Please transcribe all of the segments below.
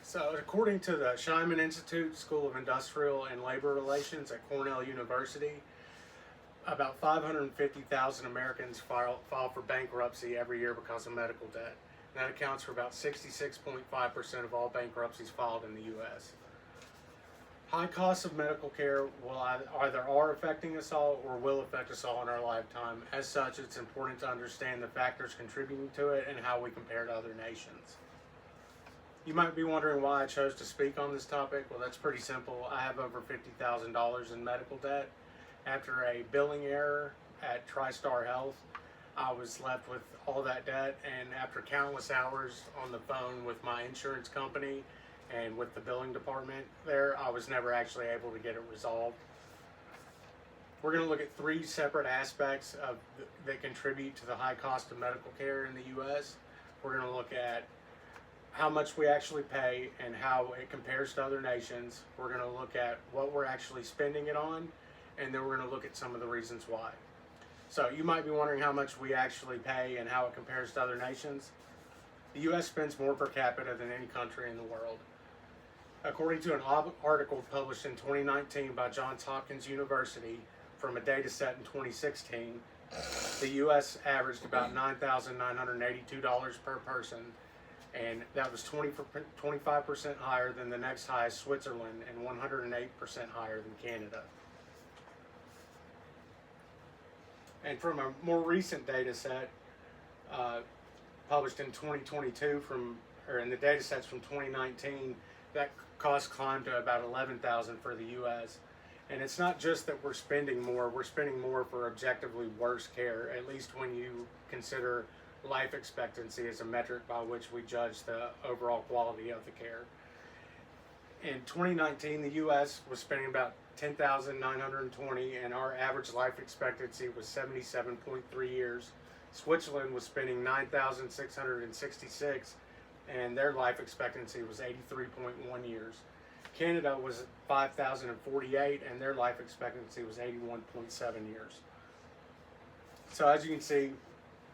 So, according to the Scheiman Institute School of Industrial and Labor Relations at Cornell University, about 550,000 Americans file for bankruptcy every year because of medical debt. And that accounts for about 66.5% of all bankruptcies filed in the U.S. High costs of medical care will either are affecting us all or will affect us all in our lifetime. As such, it's important to understand the factors contributing to it and how we compare to other nations. You might be wondering why I chose to speak on this topic. Well, that's pretty simple. I have over $50,000 in medical debt. After a billing error at TriStar Health, I was left with all that debt, and after countless hours on the phone with my insurance company and with the billing department there, I was never actually able to get it resolved. We're going to look at three separate aspects that contribute to the high cost of medical care in the U.S. We're going to look at how much we actually pay and how it compares to other nations. We're going to look at what we're actually spending it on, and then we're going to look at some of the reasons why. So you might be wondering how much we actually pay and how it compares to other nations. The U.S. spends more per capita than any country in the world. According to an article published in 2019 by Johns Hopkins University from a data set in 2016, the U.S. averaged about $9,982 per person, and that was 25% higher than the next highest, Switzerland, and 108% higher than Canada. And from a more recent data set published in 2022 in the data sets from 2019, that cost climbed to about $11,000 for the U.S. And it's not just that we're spending more for objectively worse care, at least when you consider life expectancy as a metric by which we judge the overall quality of the care. In 2019, the U.S. was spending about $10,920, and our average life expectancy was 77.3 years. Switzerland was spending $9,666, and their life expectancy was 83.1 years. Canada was $5,048, and their life expectancy was 81.7 years. So as you can see,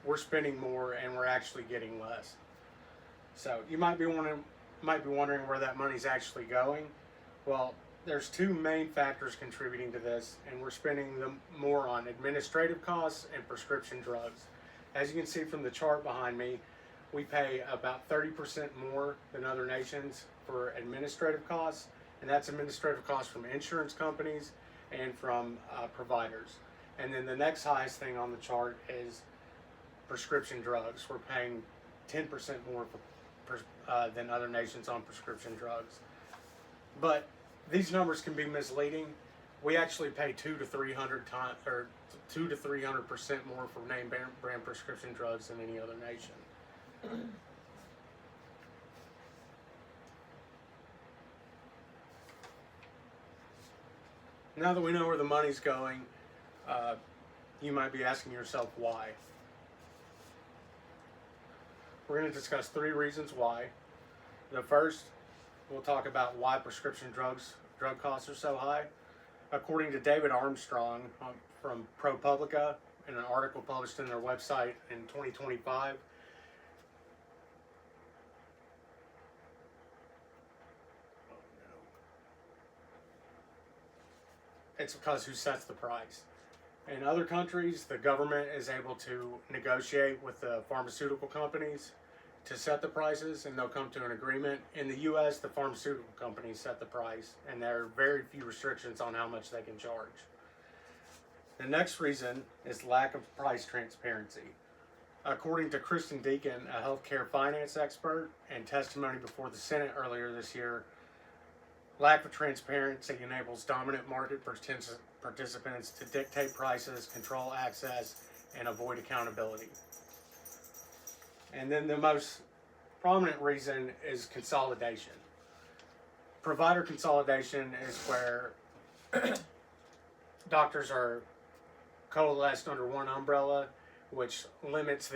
we're spending more and we're actually getting less. So you might be wondering where that money's actually going. Well, there's two main factors contributing to this, and we're spending them more on administrative costs and prescription drugs. As you can see from the chart behind me, we pay about 30% more than other nations for administrative costs, and that's administrative costs from insurance companies and from providers. And then the next highest thing on the chart is prescription drugs. We're paying 10% more than other nations on prescription drugs. But these numbers can be misleading. We actually pay 200 to 300% more for name brand prescription drugs than any other nation. Now that we know where the money's going, you might be asking yourself why. We're going to discuss three reasons why. The first, we'll talk about why prescription drug costs are so high. According to David Armstrong from ProPublica, in an article published in their website in 2025, it's because who sets the price. In other countries, the government is able to negotiate with the pharmaceutical companies to set the prices, and they'll come to an agreement. In the U.S., the pharmaceutical companies set the price, and there are very few restrictions on how much they can charge. The next reason is lack of price transparency. According to Kristen Deacon, a healthcare finance expert, and testimony before the Senate earlier this year, lack of transparency enables dominant market participants to dictate prices, control access, and avoid accountability. And then the most prominent reason is consolidation. Provider consolidation is where doctors are coalesced under one umbrella, which limits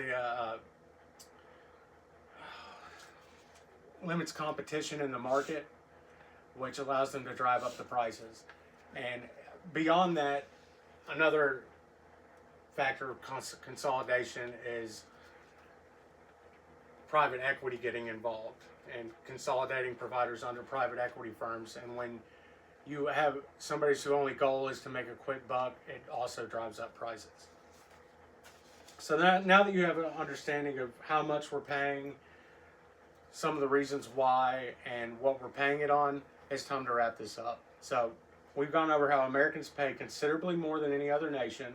limits competition in the market, which allows them to drive up the prices. And beyond that, another factor of consolidation is private equity getting involved and consolidating providers under private equity firms. And when you have somebody whose only goal is to make a quick buck, it also drives up prices. So now that you have an understanding of how much we're paying, some of the reasons why, and what we're paying it on, it's time to wrap this up. So we've gone over how Americans pay considerably more than any other nation.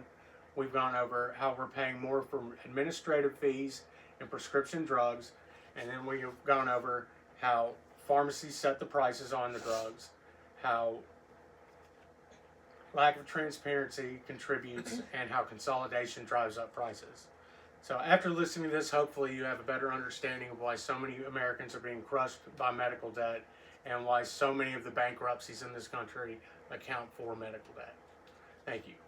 We've gone over how we're paying more for administrative fees and prescription drugs. And then we've gone over how pharmacies set the prices on the drugs, how lack of transparency contributes, and how consolidation drives up prices. So after listening to this, hopefully you have a better understanding of why so many Americans are being crushed by medical debt and why so many of the bankruptcies in this country account for medical debt. Thank you.